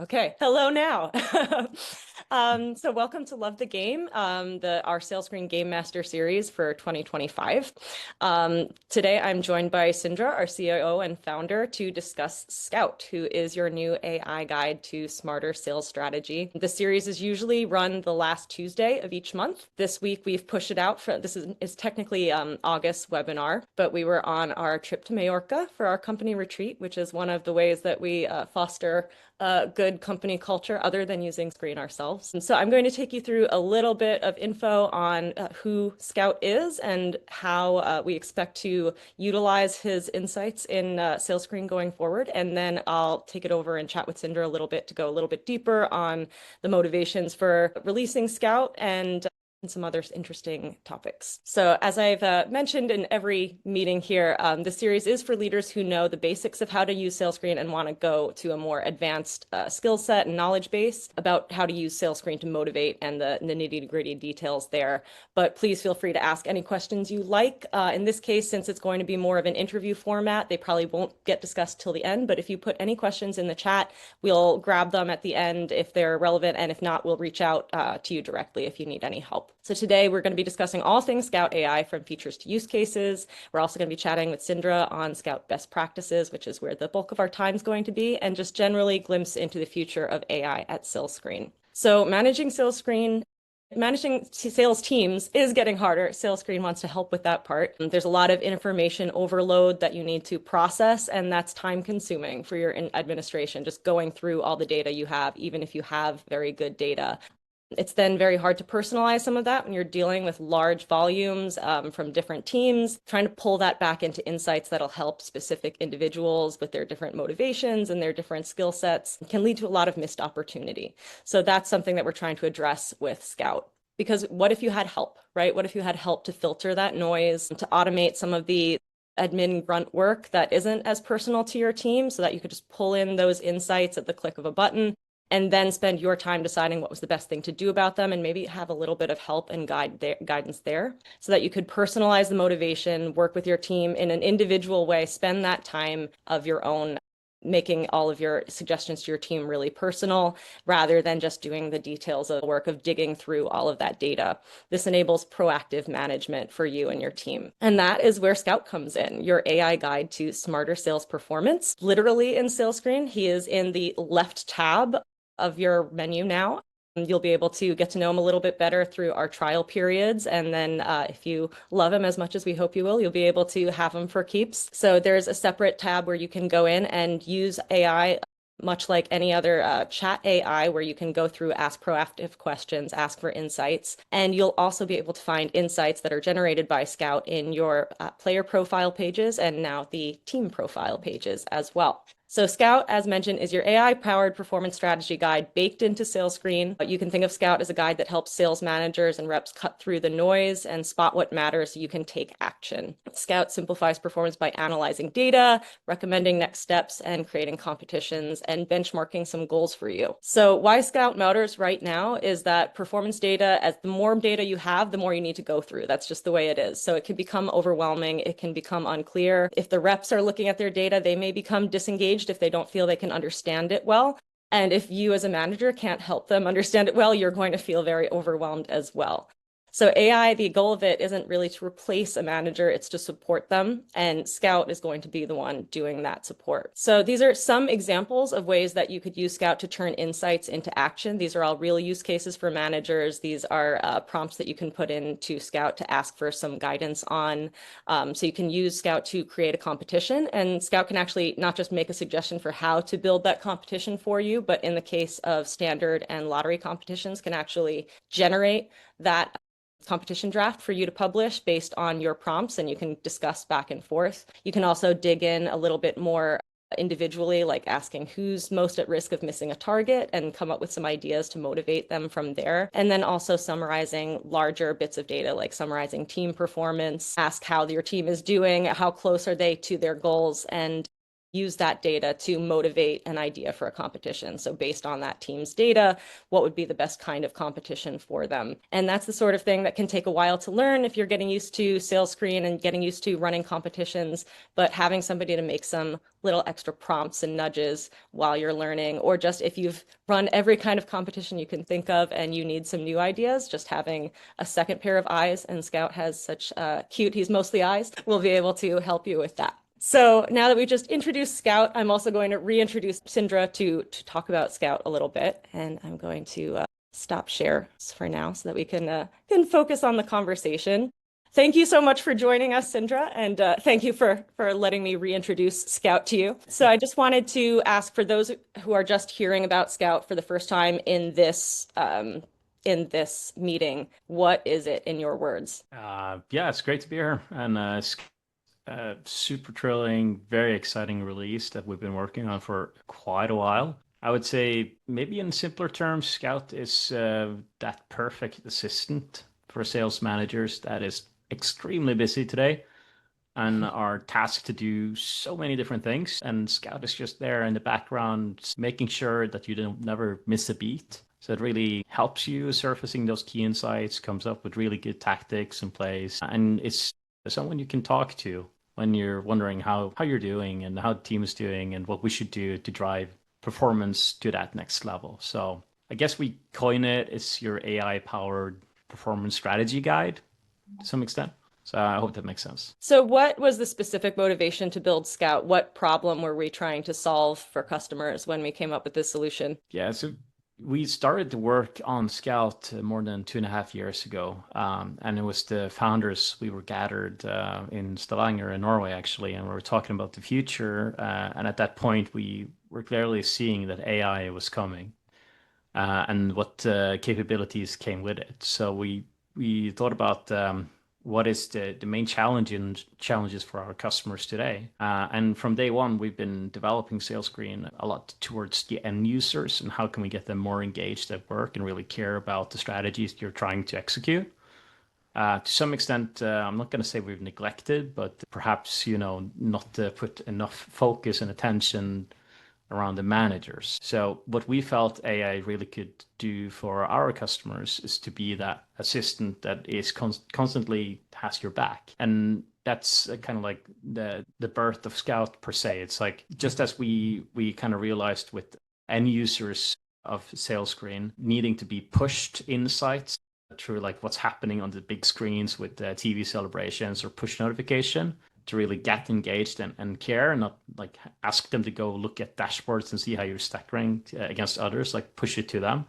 Okay, hello now. So welcome to Love the Game, our SalesScreen Game Master series for 2025. Today I'm joined by Sindra, our CIO and founder, to discuss Scout, who is your new AI guide to smarter sales strategy. The series is usually run the last Tuesday of each month. This week we've pushed it out for, this is technically August webinar, but we were on our trip to Majorca for our company retreat, which is one of the ways that we foster good company culture other than using Screen ourselves. And so I'm going to take you through a little bit of info on who Scout is and how we expect to utilize his insights in SalesScreen going forward. And then I'll take it over and chat with Cinder a little bit to go a little bit deeper on the motivations for releasing Scout and some other interesting topics. So as I've mentioned in every meeting here, the series is for leaders who know the basics of how to use SalesScreen and want to go to a more advanced skill set and knowledge base about how to use SalesScreen to motivate and the nitty-gritty details there. But please feel free to ask any questions you like. In this case, since it's going to be more of an interview format, they probably won't get discussed till the end. But if you put any questions in the chat, we'll grab them at the end if they're relevant. And if not, we'll reach out to you directly if you need any help. So today we're going to be discussing all things Scout AI, from features to use cases. We're also going to be chatting with Sindra on Scout best practices, which is where the bulk of our time is going to be, and just generally glimpse into the future of AI at SalesScreen. So managing sales teams is getting harder. SalesScreen wants to help with that part. There's a lot of information overload that you need to process, and that's time consuming for your administration, just going through all the data you have, even if you have very good data. It's then very hard to personalize some of that when you're dealing with large volumes from different teams. Trying to pull that back into insights that'll help specific individuals with their different motivations and their different skill sets can lead to a lot of missed opportunity. So that's something that we're trying to address with Scout. Because what if you had help, right? What if you had help to filter that noise, to automate some of the admin grunt work that isn't as personal to your team, so that you could just pull in those insights at the click of a button and then spend your time deciding what was the best thing to do about them, and maybe have a little bit of help and guidance there, so that you could personalize the motivation, work with your team in an individual way, spend that time of your own making all of your suggestions to your team really personal, rather than just doing the details of the work of digging through all of that data. This enables proactive management for you and your team. And that is where Scout comes in, your AI guide to smarter sales performance. Literally in SalesScreen, he is in the left tab of your menu now. You'll be able to get to know him a little bit better through our trial periods. And then if you love him as much as we hope you will, you'll be able to have him for keeps. So there's a separate tab where you can go in and use AI, much like any other chat AI, where you can go through, ask proactive questions, ask for insights. And you'll also be able to find insights that are generated by Scout in your player profile pages and now the team profile pages as well. So Scout, as mentioned, is your AI-powered performance strategy guide baked into SalesScreen. You can think of Scout as a guide that helps sales managers and reps cut through the noise and spot what matters so you can take action. Scout simplifies performance by analyzing data, recommending next steps, and creating competitions and benchmarking some goals for you. So why Scout matters right now is that performance data, as the more data you have, the more you need to go through. That's just the way it is. So it can become overwhelming. It can become unclear. If the reps are looking at their data, they may become disengaged if they don't feel they can understand it well. And if you as a manager can't help them understand it well, you're going to feel very overwhelmed as well. So AI, the goal of it isn't really to replace a manager, it's to support them. And Scout is going to be the one doing that support. So these are some examples of ways that you could use Scout to turn insights into action. These are all real use cases for managers. These are prompts that you can put into Scout to ask for some guidance on. So you can use Scout to create a competition, and Scout can actually not just make a suggestion for how to build that competition for you, but in the case of standard and lottery competitions, can actually generate that competition draft for you to publish based on your prompts, and you can discuss back and forth. You can also dig in a little bit more individually, like asking who's most at risk of missing a target, and come up with some ideas to motivate them from there. And then also summarizing larger bits of data, like summarizing team performance, ask how your team is doing, how close are they to their goals, and use that data to motivate an idea for a competition. So based on that team's data, what would be the best kind of competition for them? And that's the sort of thing that can take a while to learn if you're getting used to SalesScreen and getting used to running competitions, but having somebody to make some little extra prompts and nudges while you're learning, or just if you've run every kind of competition you can think of and you need some new ideas, just having a second pair of eyes, and Scout has such cute, he's mostly eyes, will be able to help you with that. So now that we've just introduced Scout, I'm also going to reintroduce Sindra to talk about Scout a little bit. And I'm going to stop share for now so that we can focus on the conversation. Thank you so much for joining us, Sindra, and thank you for letting me reintroduce Scout to you. So I just wanted to ask, for those who are just hearing about Scout for the first time in this meeting, what is it in your words? Yeah, it's great to be here, and it's super thrilling, very exciting release that we've been working on for quite a while. I would say maybe in simpler terms, Scout is that perfect assistant for sales managers that is extremely busy today and are tasked to do so many different things. And Scout is just there in the background, making sure that you don't never miss a beat. So it really helps you surfacing those key insights, comes up with really good tactics and plays, and it's someone you can talk to when you're wondering how you're doing and how the team is doing and what we should do to drive performance to that next level. So I guess we coin it, it's your AI powered performance strategy guide to some extent. So I hope that makes sense. So what was the specific motivation to build Scout? What problem were we trying to solve for customers when we came up with this solution? Yeah, so we started to work on Scout more than 2.5 years ago. And it was the founders, we were gathered in Stavanger in Norway, actually, and we were talking about the future. And at that point, we were clearly seeing that AI was coming and what capabilities came with it. So we thought about what is the main challenges for our customers today. And from day one, we've been developing SalesScreen a lot towards the end users and how can we get them more engaged at work and really care about the strategies you're trying to execute. To some extent, I'm not going to say we've neglected, but perhaps, not put enough focus and attention around the managers. So what we felt AI really could do for our customers is to be that assistant that is constantly has your back. And that's kind of like the birth of Scout per se. It's like just as we kind of realized with end users of SalesScreen needing to be pushed insights through like what's happening on the big screens with the TV celebrations or push notification to really get engaged and care and not like ask them to go look at dashboards and see how you're stack ranked against others, like push it to them.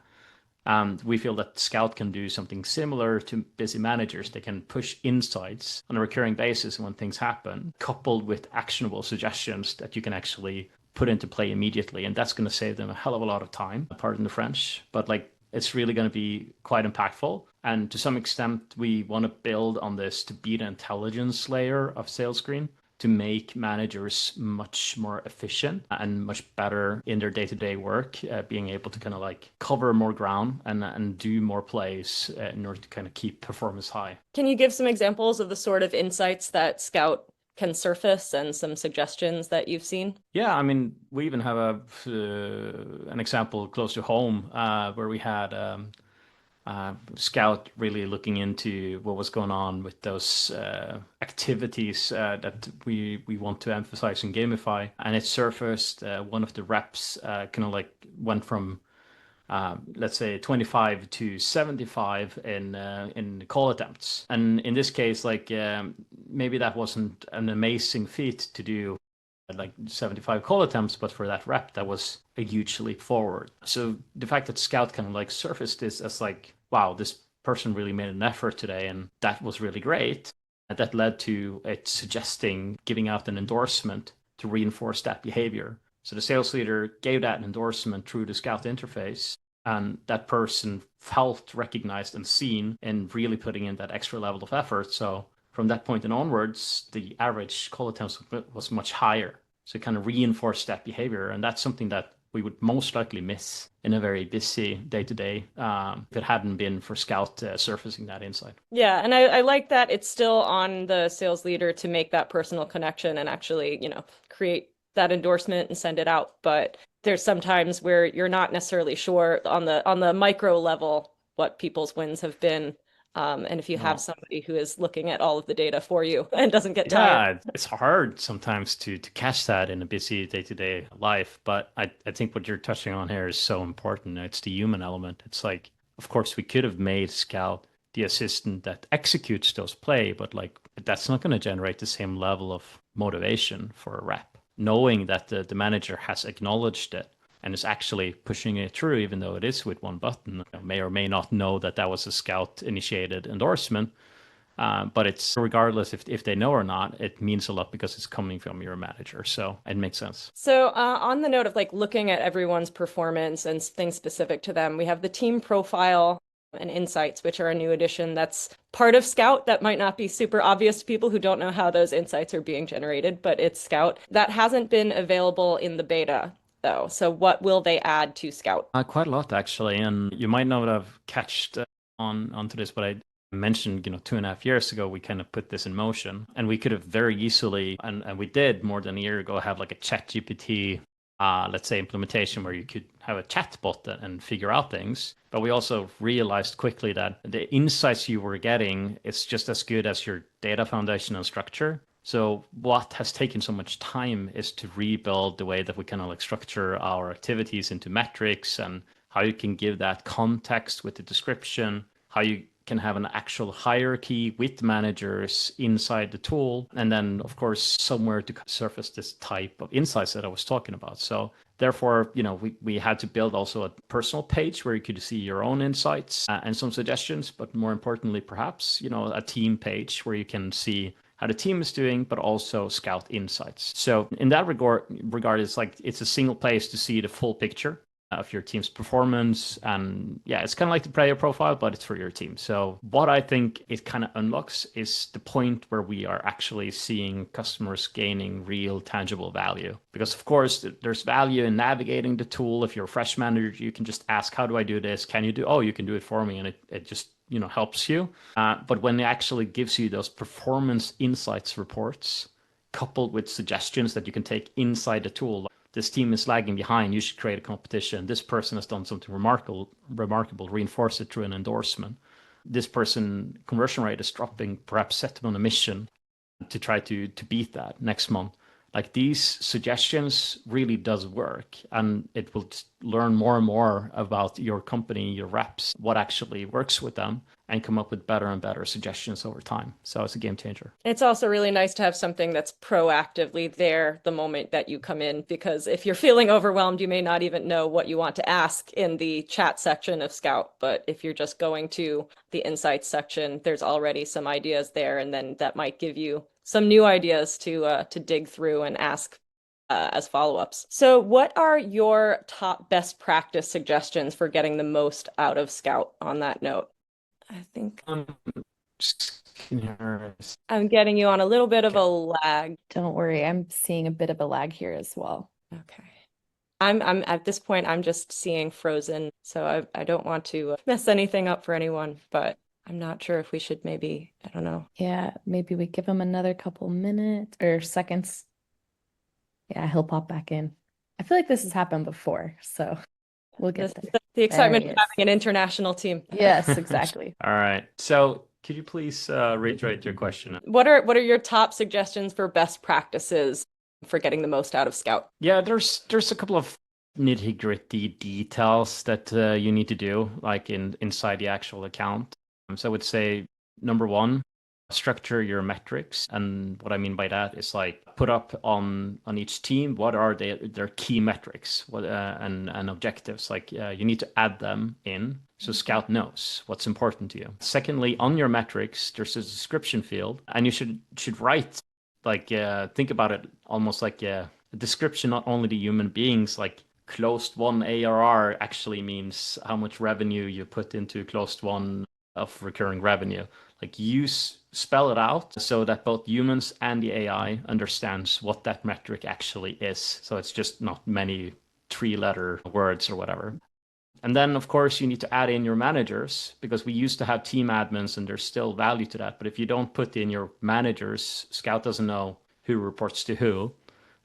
We feel that Scout can do something similar to busy managers. They can push insights on a recurring basis when things happen, coupled with actionable suggestions that you can actually put into play immediately. And that's going to save them a hell of a lot of time, pardon the French. But like it's really going to be quite impactful. And to some extent, we want to build on this to be the intelligence layer of SalesScreen to make managers much more efficient and much better in their day-to-day work, being able to kind of like cover more ground and do more plays in order to kind of keep performance high. Can you give some examples of the sort of insights that Scout can surface and some suggestions that you've seen? Yeah, I mean, we even have an example close to home where we had Scout really looking into what was going on with those activities that we want to emphasize and gamify. And it surfaced one of the reps kind of like went from let's say 25 to 75 in call attempts. And in this case, like maybe that wasn't an amazing feat to do like 75 call attempts, but for that rep, that was a huge leap forward. So the fact that Scout kind of like surfaced this as like, wow, this person really made an effort today, and that was really great. And that led to it suggesting giving out an endorsement to reinforce that behavior. So the sales leader gave that endorsement through the Scout interface, and that person felt recognized and seen and really putting in that extra level of effort. So from that point and onwards, the average call attempts was much higher. So it kind of reinforced that behavior. And that's something that we would most likely miss in a very busy day to day if it hadn't been for Scout surfacing that insight. Yeah, and I like that it's still on the sales leader to make that personal connection and actually, create that endorsement and send it out. But there's sometimes where you're not necessarily sure on the micro level what people's wins have been. And if you have No. somebody who is looking at all of the data for you and doesn't get tired. Yeah, it's hard sometimes to catch that in a busy day-to-day life. But I think what you're touching on here is so important. It's the human element. It's like, of course, we could have made Scout the assistant that executes those play, but like that's not going to generate the same level of motivation for a rep. Knowing that the manager has acknowledged it and is actually pushing it through, even though it is with one button, may or may not know that that was a Scout initiated endorsement. But it's regardless if they know or not, it means a lot because it's coming from your manager. So it makes sense. So, on the note of like looking at everyone's performance and things specific to them, we have the team profile and insights, which are a new addition that's part of Scout that might not be super obvious to people who don't know how those insights are being generated, but it's Scout. That hasn't been available in the beta, though. So, what will they add to Scout? Quite a lot actually, and you might not have catched on onto this, but I mentioned, 2.5 years ago, we kind of put this in motion, and we could have very easily, and we did more than a year ago, have like a chat GPT, let's say implementation where you could have a chat bot and figure out things. But we also realized quickly that the insights you were getting is just as good as your data foundation and structure. So what has taken so much time is to rebuild the way that we kind of like structure our activities into metrics and how you can give that context with the description, how you can have an actual hierarchy with managers inside the tool, and then of course somewhere to surface this type of insights that I was talking about. So therefore, we had to build also a personal page where you could see your own insights and some suggestions, but more importantly, perhaps, a team page where you can see how the team is doing, but also Scout insights. So in that regard, it's like it's a single place to see the full picture of your team's performance. And yeah, it's kind of like the player profile, but it's for your team. So what I think it kind of unlocks is the point where we are actually seeing customers gaining real tangible value. Because of course, there's value in navigating the tool. If you're a fresh manager, you can just ask, how do I do this? Can you do? Oh, you can do it for me. And it just helps you. But when it actually gives you those performance insights reports coupled with suggestions that you can take inside the tool, this team is lagging behind, you should create a competition. This person has done something remarkable, reinforce it through an endorsement. This person conversion rate is dropping, perhaps set them on a mission to try to beat that next month. Like these suggestions really does work, and it will learn more and more about your company, your reps, what actually works with them, and come up with better and better suggestions over time. So it's a game changer. It's also really nice to have something that's proactively there the moment that you come in, because if you're feeling overwhelmed, you may not even know what you want to ask in the chat section of Scout. But if you're just going to the insights section, there's already some ideas there, and then that might give you some new ideas to dig through and ask as follow-ups. So what are your top best practice suggestions for getting the most out of Scout on that note? I think I'm getting you on a little bit of a lag. Don't worry, I'm seeing a bit of a lag here as well. Okay. I'm at this point, I'm just seeing frozen, so I don't want to mess anything up for anyone, but I'm not sure if we should maybe, I don't know. Yeah, maybe we give him another couple minutes or seconds. Yeah, he'll pop back in. I feel like this has happened before, so we'll get there. The excitement There of he is. having an international team. Yes, exactly. All right. So could you please reiterate your question? What are your top suggestions for best practices for getting the most out of Scout? Yeah, there's a couple of nitty-gritty details that you need to do, like inside the actual account. So I would say number one, structure your metrics. And what I mean by that is like put up on each team what are their key metrics, and objectives. Like you need to add them in so Scout knows what's important to you. Secondly, on your metrics, there's a description field, and you should write like think about it almost like a description not only to human beings, like closed won ARR actually means how much revenue you put into closed won of recurring revenue. Like spell it out so that both humans and the AI understands what that metric actually is. So it's just not many 3-letter words or whatever. And then, of course, you need to add in your managers, because we used to have team admins and there's still value to that. But if you don't put in your managers, Scout doesn't know who reports to who.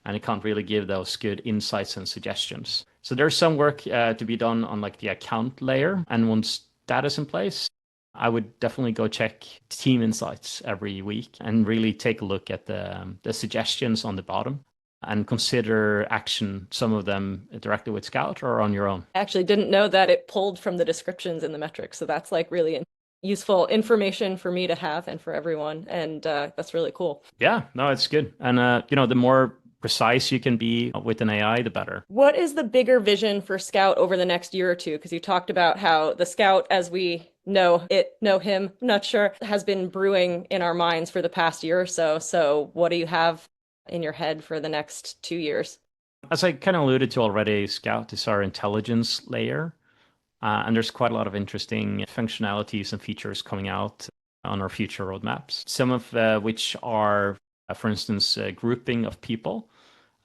and it can't really give those good insights and suggestions. So there's some work to be done on like the account layer. And once that is in place, I would definitely go check team insights every week and really take a look at the suggestions on the bottom and consider action, some of them directly with Scout or on your own. I actually didn't know that it pulled from the descriptions in the metrics. So that's like really useful information for me to have and for everyone. And that's really cool. Yeah, no, it's good. And, the more precise you can be with an AI, the better. What is the bigger vision for Scout over the next year or two? Because you talked about how the Scout, as we know him, not sure, has been brewing in our minds for the past year or so. So what do you have in your head for the next 2 years? As I kind of alluded to already, Scout is our intelligence layer. And there's quite a lot of interesting functionalities and features coming out on our future roadmaps, some of which are, for instance, grouping of people.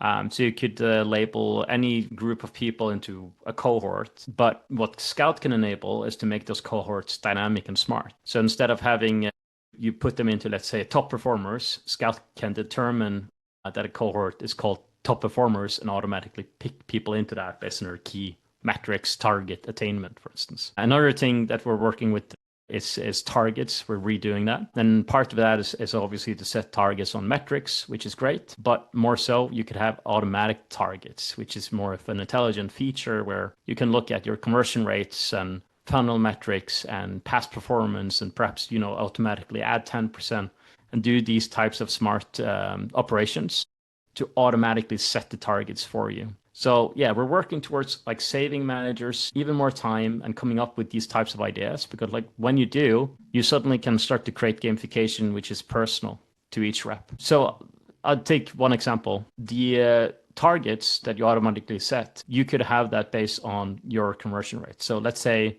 So you could label any group of people into a cohort, but what Scout can enable is to make those cohorts dynamic and smart. So instead of having you put them into, let's say, top performers, Scout can determine that a cohort is called top performers and automatically pick people into that based on their key metrics, target attainment, for instance. Another thing that we're working with is targets. We're redoing that. And part of that is obviously to set targets on metrics, which is great. But more so, you could have automatic targets, which is more of an intelligent feature where you can look at your conversion rates and funnel metrics and past performance and perhaps, automatically add 10% and do these types of smart operations to automatically set the targets for you. So yeah, we're working towards like saving managers even more time and coming up with these types of ideas, because like when you do, you suddenly can start to create gamification, which is personal to each rep. So I'll take one example. The targets that you automatically set, you could have that based on your conversion rate. So let's say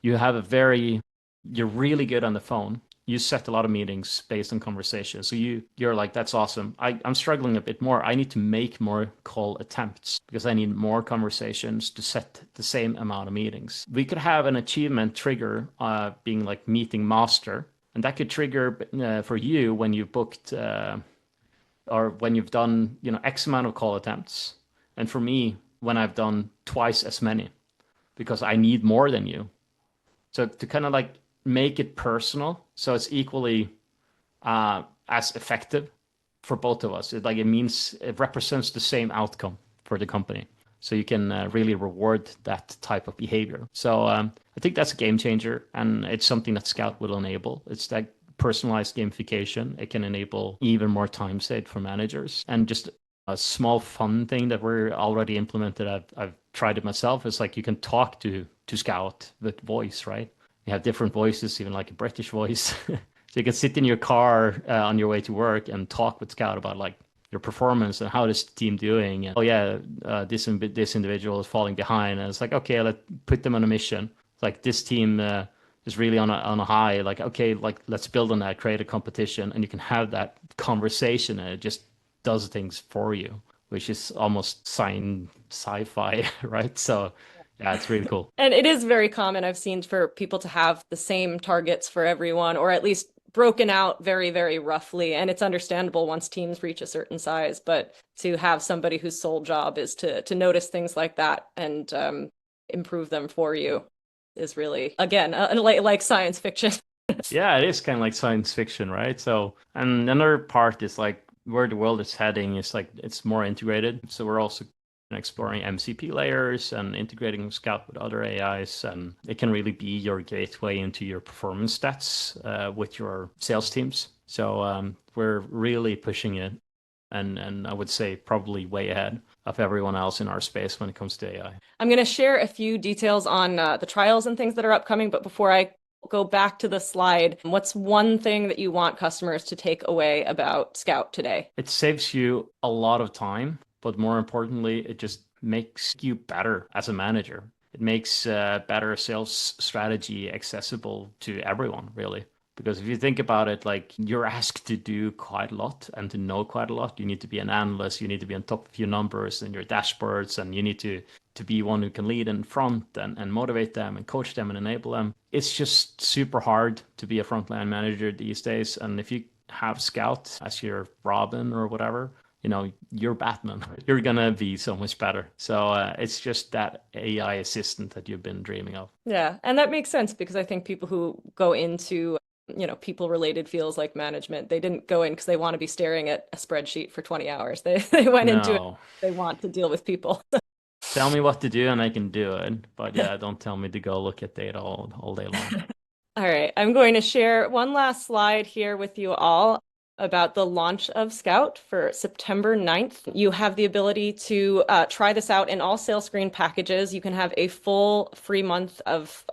you have you're really good on the phone. You set a lot of meetings based on conversation. So you're like, that's awesome. I'm struggling a bit more. I need to make more call attempts because I need more conversations to set the same amount of meetings. We could have an achievement trigger being like meeting master. And that could trigger for you when you've booked or when you've done, X amount of call attempts. And for me, when I've done twice as many because I need more than you. So to kind of like make it personal, so it's equally as effective for both of us. It represents the same outcome for the company. So you can really reward that type of behavior. So I think that's a game changer, and it's something that Scout will enable. It's that personalized gamification. It can enable even more time saved for managers. And just a small fun thing that we're already implemented, I've tried it myself, is like you can talk to Scout with voice, right? You have different voices, even like a British voice. So you can sit in your car on your way to work and talk with Scout about like your performance and how is the team doing. And, oh yeah, this individual is falling behind. And it's like, okay, let's put them on a mission. It's like this team is really on a high. Like, okay, like let's build on that, create a competition, and you can have that conversation, and it just does things for you, which is almost sci-fi, right? So yeah, it's really cool. And it is very common, I've seen, for people to have the same targets for everyone, or at least broken out very, very roughly. And it's understandable once teams reach a certain size, but to have somebody whose sole job is to notice things like that and improve them for you is really, again, like science fiction. Yeah, it is kind of like science fiction, right? So, and another part is like where the world is heading is like it's more integrated. So we're also exploring MCP layers and integrating Scout with other AIs, and it can really be your gateway into your performance stats with your sales teams. So we're really pushing it, and I would say probably way ahead of everyone else in our space when it comes to AI. I'm going to share a few details on the trials and things that are upcoming, but before I go back to the slide, what's one thing that you want customers to take away about Scout today? It saves you a lot of time, but more importantly, it just makes you better as a manager. It makes better sales strategy accessible to everyone, really. Because if you think about it, like you're asked to do quite a lot and to know quite a lot. You need to be an analyst, you need to be on top of your numbers and your dashboards, and you need to be one who can lead in front and motivate them and coach them and enable them. It's just super hard to be a frontline manager these days. And if you have Scout as your Robin or whatever, you're Batman. You're gonna be so much better. So it's just that AI assistant that you've been dreaming of. Yeah, and that makes sense because I think people who go into, people related fields like management, they didn't go in because they want to be staring at a spreadsheet for 20 hours. They went into it, No. they want to deal with people. Tell me what to do and I can do it. But yeah, don't tell me to go look at data all day long. All right, I'm going to share one last slide here with you all about the launch of Scout for September 9th. You have the ability to try this out in all SalesScreen packages. You can have a full free month of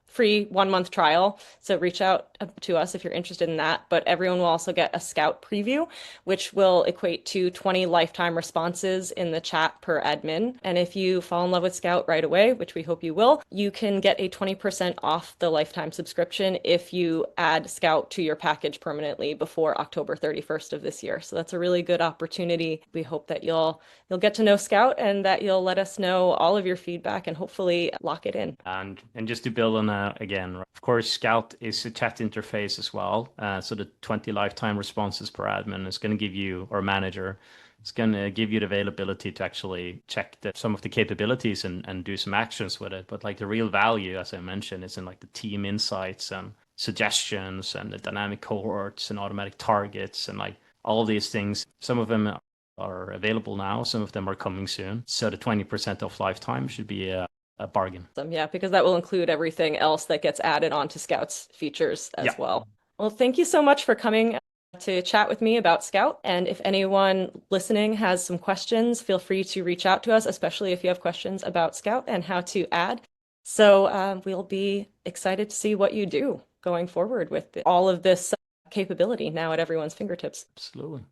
free 1 month trial. So reach out to us if you're interested in that. But everyone will also get a Scout preview, which will equate to 20 lifetime responses in the chat per admin. And if you fall in love with Scout right away, which we hope you will, you can get a 20% off the lifetime subscription if you add Scout to your package permanently before October 31st of this year. So that's a really good opportunity. We hope that you'll get to know Scout and that you'll let us know all of your feedback and hopefully lock it in. And just to build on that again, of course, Scout is a chat interface as well. So the 20 lifetime responses per admin is going to give you, or manager, it's going to give you the availability to actually check some of the capabilities and do some actions with it. But like the real value, as I mentioned, is in like the team insights and suggestions and the dynamic cohorts and automatic targets and like all of these things. Some of them are available now. Some of them are coming soon. So the 20% off lifetime should be a bargain. Yeah, because that will include everything else that gets added onto Scout's features as well. Well, thank you so much for coming to chat with me about Scout. And if anyone listening has some questions, feel free to reach out to us, especially if you have questions about Scout and how to add. So we'll be excited to see what you do going forward with all of this capability now at everyone's fingertips. Absolutely.